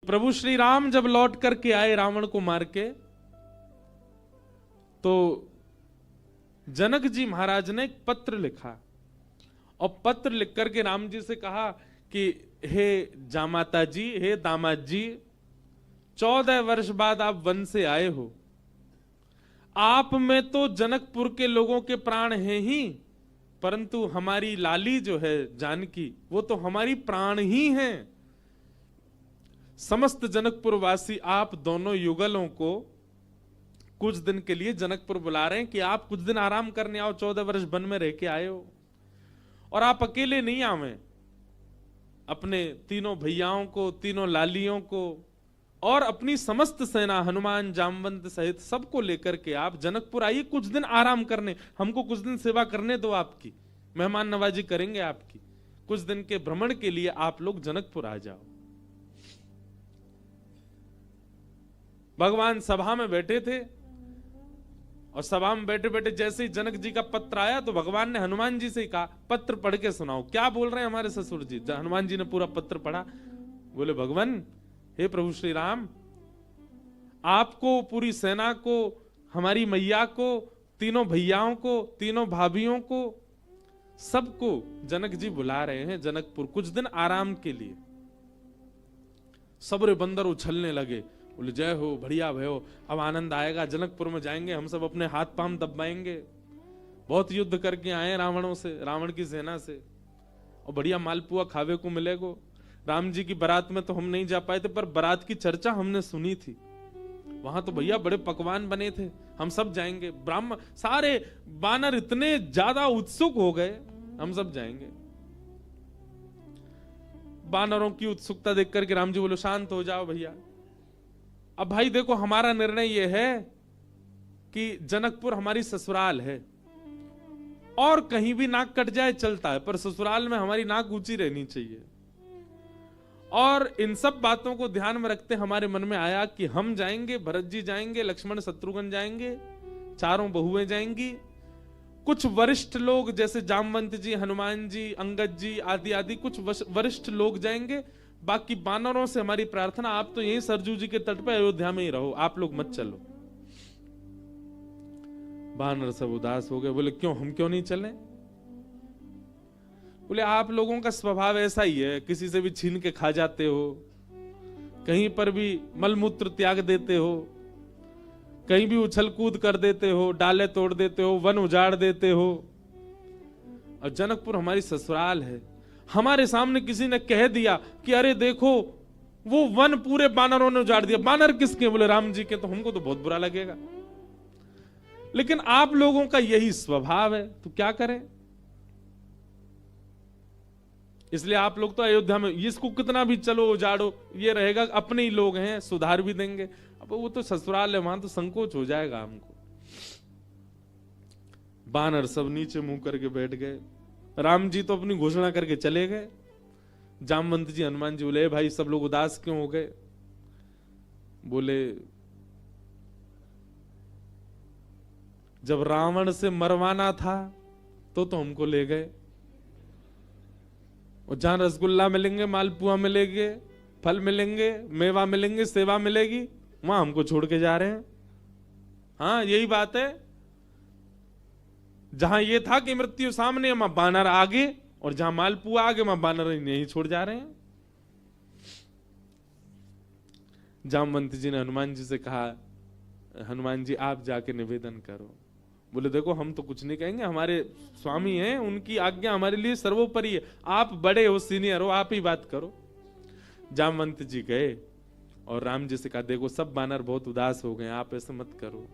प्रभु श्री राम जब लौट करके आए रावण को मार के, तो जनक जी महाराज ने एक पत्र लिखा और पत्र लिख करके राम जी से कहा कि हे जामाता जी, हे दामाद जी, 14 वर्ष बाद आप वन से आए हो। आप में तो जनकपुर के लोगों के प्राण हैं ही, परंतु हमारी लाली जो है जानकी, वो तो हमारी प्राण ही हैं। समस्त जनकपुर वासी आप दोनों युगलों को कुछ दिन के लिए जनकपुर बुला रहे हैं कि आप कुछ दिन आराम करने आओ, 14 वर्ष वन में रह के आए हो। और आप अकेले नहीं आवे, अपने तीनों भैयाओं को, तीनों लालियों को और अपनी समस्त सेना हनुमान जामवंत सहित सबको लेकर के आप जनकपुर आइए, कुछ दिन आराम करने, हमको कुछ दिन सेवा करने दो, आपकी मेहमान नवाजी करेंगे आपकी। कुछ दिन के भ्रमण के लिए आप लोग जनकपुर आ जाओ। भगवान सभा में बैठे थे और सभा में बैठे बैठे जैसे ही जनक जी का पत्र आया तो भगवान ने हनुमान जी से कहा, पत्र पढ़ के सुनाओ, क्या बोल रहे हैं हमारे ससुर जी। हनुमान जी ने पूरा पत्र पढ़ा। बोले, भगवान, हे प्रभु श्री राम, आपको, पूरी सेना को, हमारी मैया को, तीनों भैयाओं को, तीनों भाभियों को, सबको जनक जी बुला रहे हैं जनकपुर कुछ दिन आराम के लिए। सबरे बंदर उछलने लगे, बोले जय हो, बढ़िया भयो, अब आनंद आएगा, जनकपुर में जाएंगे, हम सब अपने हाथ पांव दबाएंगे। बहुत युद्ध करके आए रावणों से, रावण की सेना से, और बढ़िया मालपुआ खावे को मिलेगा। राम जी की बारात में तो हम नहीं जा पाए थे, पर बारात की चर्चा हमने सुनी थी, वहां तो भैया बड़े पकवान बने थे, हम सब जाएंगे। ब्राह्मण सारे बानर इतने ज्यादा उत्सुक हो गए, हम सब जाएंगे। बानरों की उत्सुकता देख करके राम जी बोले, शांत हो जाओ भैया। अब भाई देखो, हमारा निर्णय यह है कि जनकपुर हमारी ससुराल है, और कहीं भी नाक कट जाए चलता है, पर ससुराल में हमारी नाक ऊंची रहनी चाहिए। और इन सब बातों को ध्यान में रखते हमारे मन में आया कि हम जाएंगे, भरत जी जाएंगे, लक्ष्मण शत्रुघ्न जाएंगे, चारों बहुएं जाएंगी, कुछ वरिष्ठ लोग जैसे जामवंत जी, हनुमान जी, अंगद जी आदि आदि कुछ वरिष्ठ लोग जाएंगे। बाकी बानरों से हमारी प्रार्थना, आप तो यहीं सरजू जी के तट पर अयोध्या में ही रहो, आप लोग मत चलो। बानर सब उदास हो गए, बोले क्यों, हम क्यों नहीं चले। बोले आप लोगों का स्वभाव ऐसा ही है, किसी से भी छीन के खा जाते हो, कहीं पर भी मलमूत्र त्याग देते हो, कहीं भी उछल कूद कर देते हो, डाले तोड़ देते हो, वन उजाड़ देते हो। और जनकपुर हमारी ससुराल है, हमारे सामने किसी ने कह दिया कि अरे देखो वो वन पूरे बानरों ने उजाड़ दिया। बानर किसके? बोले राम जी के। तो हमको तो बहुत बुरा लगेगा, लेकिन आप लोगों का यही स्वभाव है, तो क्या करें। इसलिए आप लोग तो अयोध्या में, इसको कितना भी चलो उजाड़ो, ये रहेगा, अपने ही लोग हैं, सुधार भी देंगे। अब वो तो ससुराल है, वहां तो संकोच हो जाएगा हमको। बानर सब नीचे मुंह करके बैठ गए। राम जी तो अपनी घोषणा करके चले गए। जामवंत जी, हनुमान जी बोले भाई सब लोग उदास क्यों हो गए। बोले जब रावण से मरवाना था तो हमको ले गए, और जहां रसगुल्ला मिलेंगे, मालपुआ मिलेंगे, फल मिलेंगे, मेवा मिलेंगे, सेवा मिलेगी, वहां हमको छोड़ के जा रहे हैं। हाँ यही बात है, जहां ये था कि मृत्यु सामने, वहां बानर आगे, और जहां मालपुआ आगे वहां बानर नहीं छोड़ जा रहे हैं। जामवंत जी ने हनुमान जी से कहा, हनुमान जी आप जाके निवेदन करो। बोले देखो हम तो कुछ नहीं कहेंगे, हमारे स्वामी हैं, उनकी आज्ञा हमारे लिए सर्वोपरि है, आप बड़े हो, सीनियर हो, आप ही बात करो। जामवंत जी गए और राम जी से कहा देखो सब बानर बहुत उदास हो गए, आप ऐसे मत करो,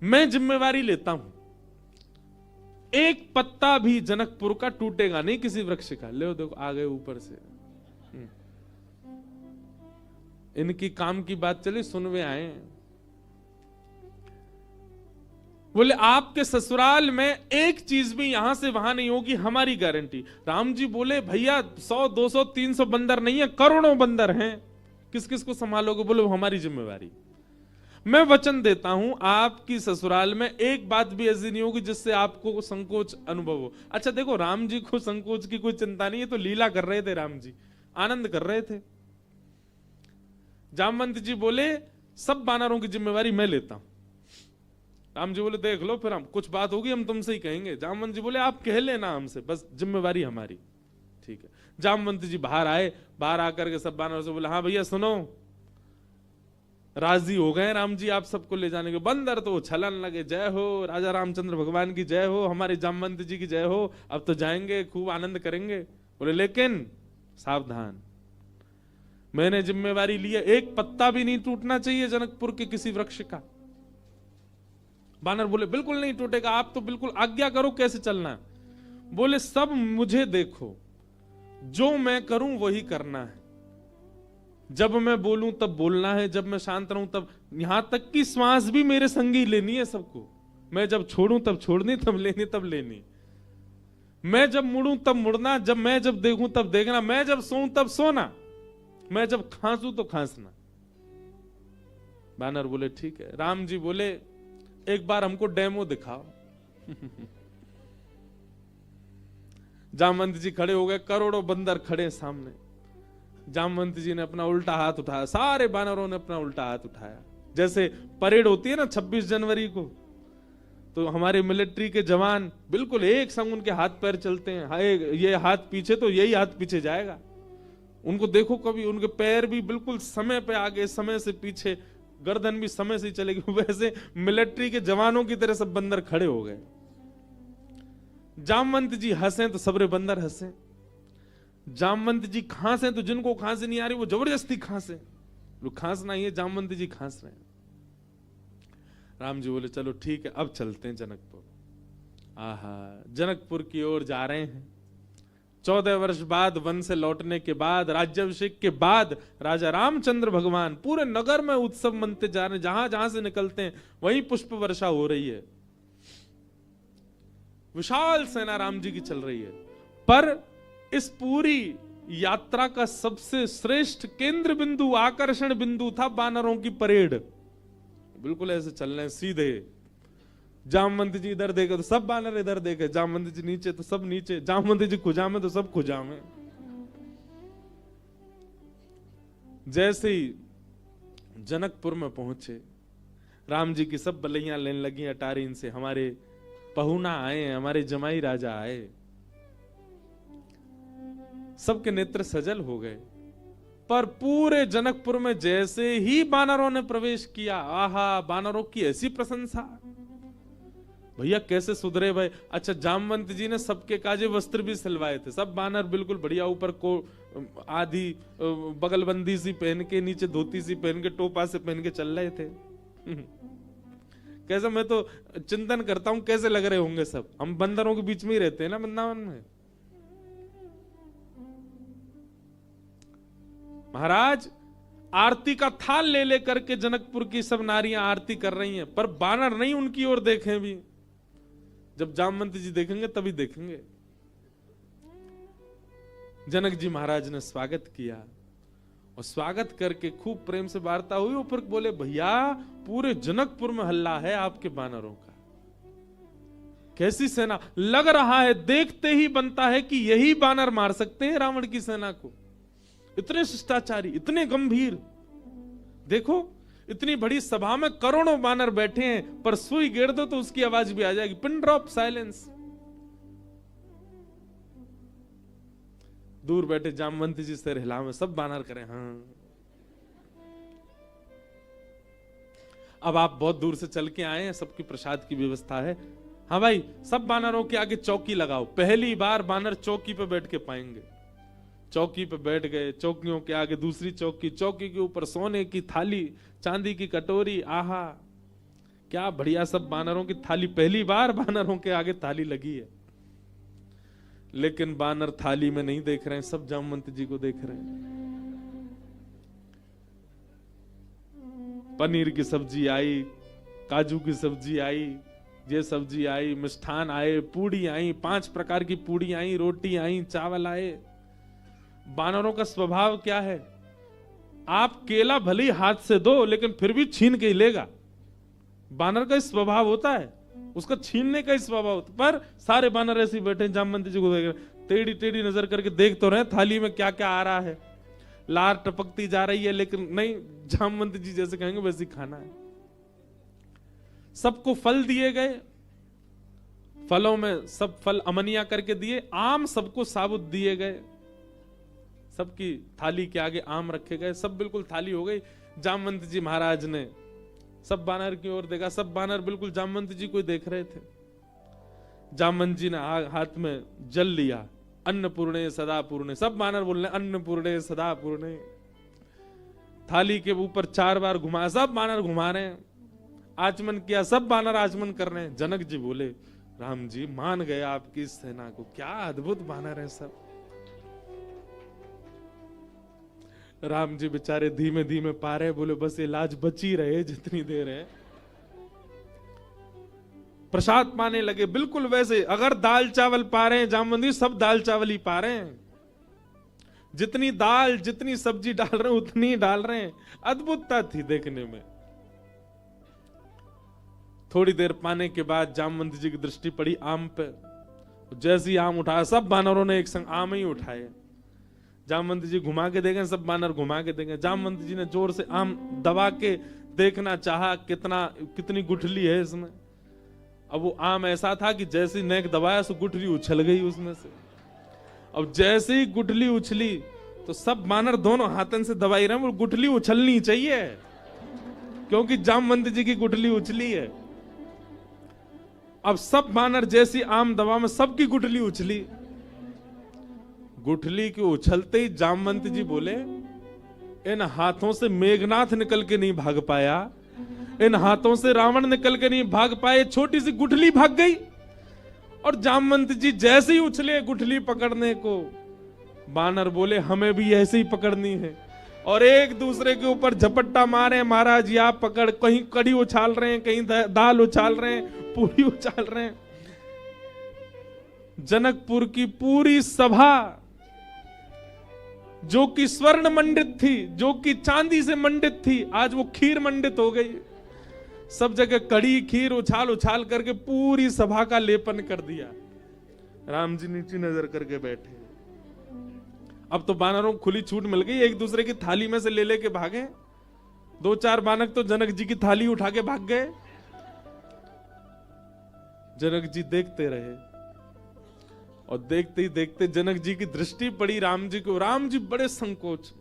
मैं जिम्मेवारी लेता हूं, एक पत्ता भी जनकपुर का टूटेगा नहीं किसी वृक्ष का। ले देखो आ गए ऊपर से, इनकी काम की बात चली, सुनवे आए। बोले आपके ससुराल में एक चीज भी यहां से वहां नहीं होगी, हमारी गारंटी। राम जी बोले भैया 100 200 300 बंदर नहीं है, करोड़ों बंदर हैं, किस किस को संभालोगे। बोले हमारी जिम्मेवारी, मैं वचन देता हूं आपकी ससुराल में एक बात भी ऐसी नहीं होगी जिससे आपको संकोच अनुभव हो। अच्छा देखो राम जी को संकोच की कोई चिंता नहीं है, तो लीला कर रहे थे राम जी, आनंद कर रहे थे। जामवंत जी बोले सब बानरों की जिम्मेवारी मैं लेता हूं। राम जी बोले देख लो, फिर हम कुछ बात होगी हम तुमसे ही कहेंगे। जामवंत जी बोले आप कह लेना हमसे, बस जिम्मेवारी हमारी। ठीक है। जामवंत जी बाहर आए, बाहर आकर के सब बानरों से बोले हाँ भैया सुनो, राजी हो गए राम जी आप सबको ले जाने के। बंदर तो छलन लगे, जय हो राजा रामचंद्र भगवान की जय हो, हमारे जामवंत जी की जय हो, अब तो जाएंगे खूब आनंद करेंगे। बोले लेकिन सावधान, मैंने जिम्मेवारी ली है, एक पत्ता भी नहीं टूटना चाहिए जनकपुर के किसी वृक्ष का। बानर बोले बिल्कुल नहीं टूटेगा, आप तो बिल्कुल आज्ञा करो कैसे चलना है। बोले सब मुझे देखो, जो मैं करूं वही करना है, जब मैं बोलूं तब बोलना है, जब मैं शांत रहूं तब, यहां तक कि श्वास भी मेरे संगी लेनी है सबको। मैं जब छोड़ूं तब छोड़नी, तब लेनी तब लेनी। मैं जब मुड़ूं तब मुड़ना, मैं जब देखूं तब देखना, मैं जब सोऊं तब सोना, मैं जब खांसूं तो खांसना। बानर बोले ठीक है। राम जी बोले एक बार हमको डेमो दिखाओ। जामवंत जी खड़े हो गए, करोड़ों बंदर खड़े सामने। जामवंत जी ने अपना उल्टा हाथ उठाया, सारे बानरों ने अपना उल्टा हाथ उठाया। जैसे परेड होती है ना 26 जनवरी को, तो हमारे मिलिट्री के जवान बिल्कुल एक संग उनके हाथ पैर चलते हैं, ये हाथ पीछे तो यही हाथ पीछे जाएगा। उनको देखो कभी, उनके पैर भी बिल्कुल समय पे आगे, समय से पीछे, गर्दन भी समय से चलेगी। वैसे मिलिट्री के जवानों की तरह सब बंदर खड़े हो गए। जामवंत जी हंसे तो सबरे बंदर हंसे। जामवंत जी खांसे तो जिनको खांसी नहीं आ रही वो जबरदस्ती खांसे। खांसना ही है, जामवंत जी खांस रहे हैं। राम जी बोले चलो ठीक है, अब चलते हैं जनकपुर। आहा, जनकपुर की ओर जा रहे हैं। 14 वर्ष बाद वन से लौटने के बाद, राज्याभिषेक के बाद, राजा रामचंद्र भगवान पूरे नगर में उत्सव मनते जा रहे हैं। जहां जहां से निकलते हैं वहीं पुष्प वर्षा हो रही है। विशाल सेना राम जी की चल रही है। पर इस पूरी यात्रा का सबसे श्रेष्ठ केंद्र बिंदु, आकर्षण बिंदु था बानरों की परेड। बिल्कुल ऐसे चल रहे हैं सीधे। जामवंत जी इधर देखे तो सब बानर इधर देखे, जामवंत जी नीचे तो सब नीचे, जामवंत जी खुजा में तो सब खुजा में। जैसे ही जनकपुर में पहुंचे, राम जी की सब बलैया लेने लगी अटारी इनसे, हमारे पहुना आए, हमारे जमाई राजा आए। सबके नेत्र सजल हो गए। पर पूरे जनकपुर में जैसे ही बानरों ने प्रवेश किया, आहा, बानरों की ऐसी प्रशंसा, भैया कैसे सुधरे भाई। अच्छा, जामवंत जी ने सबके काजे वस्त्र भी सिलवाए थे। सब बानर बिल्कुल बढ़िया, ऊपर को आधी बगलबंदी सी पहन के, नीचे धोती सी पहन के, टोपा से पहन के चल रहे थे। कैसे, मैं तो चिंतन करता हूं कैसे लग रहे होंगे सब। हम बंदरों के बीच में ही रहते हैं ना वृंदावन में। महाराज आरती का थाल ले लेकर के जनकपुर की सब नारियां आरती कर रही हैं, पर बानर नहीं उनकी ओर देखें भी। जब जामवंत जी देखेंगे तभी देखेंगे। जनक जी महाराज ने स्वागत किया और स्वागत करके खूब प्रेम से वार्ता हुई। ऊपर बोले भैया पूरे जनकपुर में हल्ला है आपके बानरों का, कैसी सेना। लग रहा है देखते ही बनता है कि यही बानर मार सकते हैं रावण की सेना को। इतने शिष्टाचारी, इतने गंभीर। देखो इतनी बड़ी सभा में करोड़ों बानर बैठे हैं, पर सुई गिर दो तो उसकी आवाज भी आ जाएगी। Pin drop silence. दूर बैठे जामवंत जी सिर हिलावे, सब बानर करें हाँ। अब आप बहुत दूर से चल के आए हैं, सबकी प्रसाद की व्यवस्था है। हाँ भाई, सब बानरों के आगे चौकी लगाओ। पहली बार बानर चौकी पे बैठ के पाएंगे। चौकी पे बैठ गए, चौकियों के आगे दूसरी चौकी, चौकी के ऊपर सोने की थाली, चांदी की कटोरी। आहा, क्या बढ़िया। सब बानरों की थाली, पहली बार बानरों के आगे थाली लगी है। लेकिन बानर थाली में नहीं देख रहे हैं, सब जामवंत जी को देख रहे हैं। पनीर की सब्जी आई, काजू की सब्जी आई, ये सब्जी आई, मिष्ठान आए, पूड़ी आई, 5 प्रकार की पूड़ी आई, रोटी आई, चावल आए। बानरों का स्वभाव क्या है, आप केला भले ही हाथ से दो लेकिन फिर भी छीन के ही लेगा। बानर का स्वभाव होता है, उसका छीनने का ही स्वभाव होता। पर सारे बानर ऐसे बैठे जामवंत जी को देख रहे। टेढ़ी टेढ़ी नजर करके देख तो रहे थाली में क्या क्या आ रहा है, लार टपकती जा रही है, लेकिन नहीं, जामवंत जी जैसे कहेंगे वैसे खाना है। सबको फल दिए गए, फलों में सब फल अमनिया करके दिए, आम सबको साबुत दिए गए, सबकी थाली के आगे आम रखे गए, सब बिल्कुल थाली हो गई। जामवंत जी महाराज ने सब बानर की ओर देखा, सब बानर बिल्कुल जामवंत जी को देख रहे थे। जामवंत जी ने हाथ में जल लिया, अन्नपूर्णे सदा पूर्णे, सब बानर बोल रहे अन्नपूर्णे सदा पूर्णे। थाली के ऊपर 4 बार घुमा, सब बानर घुमा रहे हैं, आचमन किया, सब बानर आचमन कर रहे हैं। जनक जी बोले राम जी मान गए आपकी सेना को, क्या अद्भुत बानर है सब। राम जी बेचारे धीमे धीमे पा रहे, बोले बस ये लाज बची रहे जितनी देर है। प्रसाद पाने लगे बिल्कुल वैसे, अगर दाल चावल पा रहे हैं जामवंत जी, सब दाल चावल ही पा रहे हैं, जितनी दाल जितनी सब्जी डाल रहे हैं उतनी डाल रहे हैं। अद्भुतता थी देखने में। थोड़ी देर पाने के बाद जामवंत जी की दृष्टि पड़ी आम पे, जैसे ही आम उठाया सब बानरों ने एक संग आम ही उठाए। जामवंत जी घुमा के देखें, सब बानर घुमा के देखें। जामवंत जी ने जोर से आम दबा के देखना चाहा कितनी गुठली है इसमें। अब वो आम ऐसा था कि जैसे ही नेक दबाया तो गुठली उछल गई उसमें से। अब जैसे ही गुठली उछली तो सब बानर दोनों हाथन से दबाई रहे, वो गुठली उछलनी चाहिए क्योंकि जामवंत जी की गुठली उछली है। अब सब बानर जैसी आम दबा में सबकी गुठली उछली। गुठली के उछलते ही जामवंत जी बोले इन हाथों से मेघनाथ निकल के नहीं भाग पाया, इन हाथों से रावण निकल के नहीं भाग पाए, छोटी सी गुठली भाग गई। और जामवंत जी जैसे ही उछले गुठली पकड़ने को, बानर बोले हमें भी ऐसे ही पकड़नी है, और एक दूसरे के ऊपर झपट्टा मारे। महाराज आप पकड़, कहीं कड़ी उछाल रहे हैं, कहीं दाल उछाल रहे हैं, पूरी उछाल रहे हैं। जनकपुर की पूरी सभा जो कि स्वर्ण मंडित थी, जो कि चांदी से मंडित थी, आज वो खीर मंडित हो गई। सब जगह कड़ी खीर उछाल उछाल करके पूरी सभा का लेपन कर दिया। राम जी नीची नजर करके बैठे। अब तो बानरों को खुली छूट मिल गई, एक दूसरे की थाली में से ले लेके भागे। 2-4 बानर तो जनक जी की थाली उठा के भाग गए। जनक जी देखते रहे और देखते ही देखते जनक जी की दृष्टि पड़ी राम जी को। राम जी बड़े संकोच।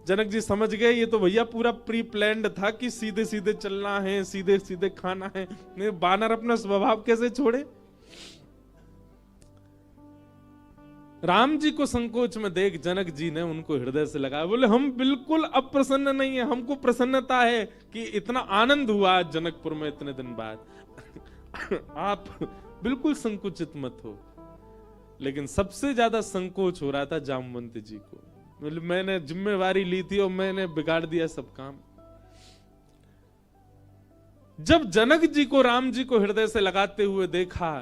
जनक जी समझ गए ये तो भैया पूरा प्री प्लान्ड था कि सीधे सीधे चलना है, सीधे सीधे खाना है। नहीं, बानर अपना स्वभाव कैसे छोड़े। राम जी को संकोच में देख जनक जी ने उनको हृदय से लगाया, बोले हम बिल्कुल अप्रसन्न नहीं है, हमको प्रसन्नता है कि इतना आनंद हुआ आज जनकपुर में इतने दिन बाद। आप बिल्कुल संकुचित मत हो। लेकिन सबसे ज्यादा संकोच हो रहा था जामवंत जी को। मैंने जिम्मेवारी ली थी और मैंने बिगाड़ दिया सब काम। जब जनक जी को राम जी को हृदय से लगाते हुए देखा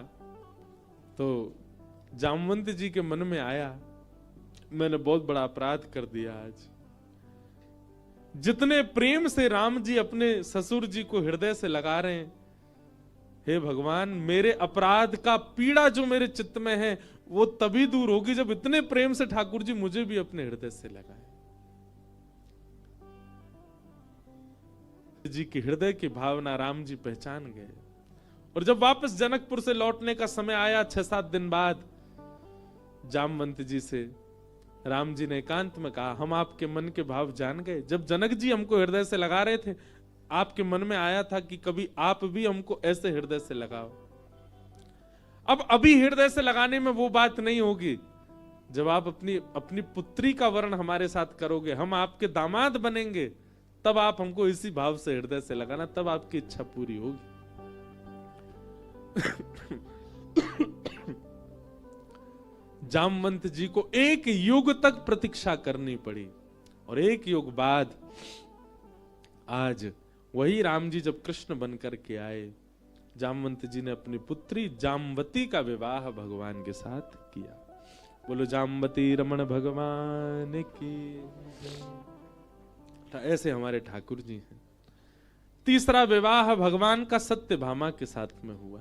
तो जामवंत जी के मन में आया मैंने बहुत बड़ा अपराध कर दिया आज। जितने प्रेम से राम जी अपने ससुर जी को हृदय से लगा रहे हैं, हे भगवान मेरे अपराध का पीड़ा जो मेरे चित्त में है वो तभी दूर होगी जब इतने प्रेम से ठाकुर जी मुझे भी अपने हृदय से लगाए। जी की हृदय की भावना राम जी पहचान गए। और जब वापस जनकपुर से लौटने का समय आया 6-7 दिन बाद, जामवंत जी से राम जी ने एकांत में कहा हम आपके मन के भाव जान गए। जब जनक जी हमको हृदय से लगा रहे थे, आपके मन में आया था कि कभी आप भी हमको ऐसे हृदय से लगाओ। अब अभी हृदय से लगाने में वो बात नहीं होगी। जब आप अपनी पुत्री का वर्ण हमारे साथ करोगे, हम आपके दामाद बनेंगे, तब आप हमको इसी भाव से हृदय से लगाना, तब आपकी इच्छा पूरी होगी। जामवंत जी को 1 युग तक प्रतीक्षा करनी पड़ी और 1 युग बाद आज वही राम जी जब कृष्ण बनकर के आए, जामवंत जी ने अपनी पुत्री जामवती का विवाह भगवान के साथ किया। बोलो जामवती रमण भगवान की। ऐसे हमारे ठाकुर जी हैं। तीसरा विवाह भगवान का सत्यभामा के साथ में हुआ।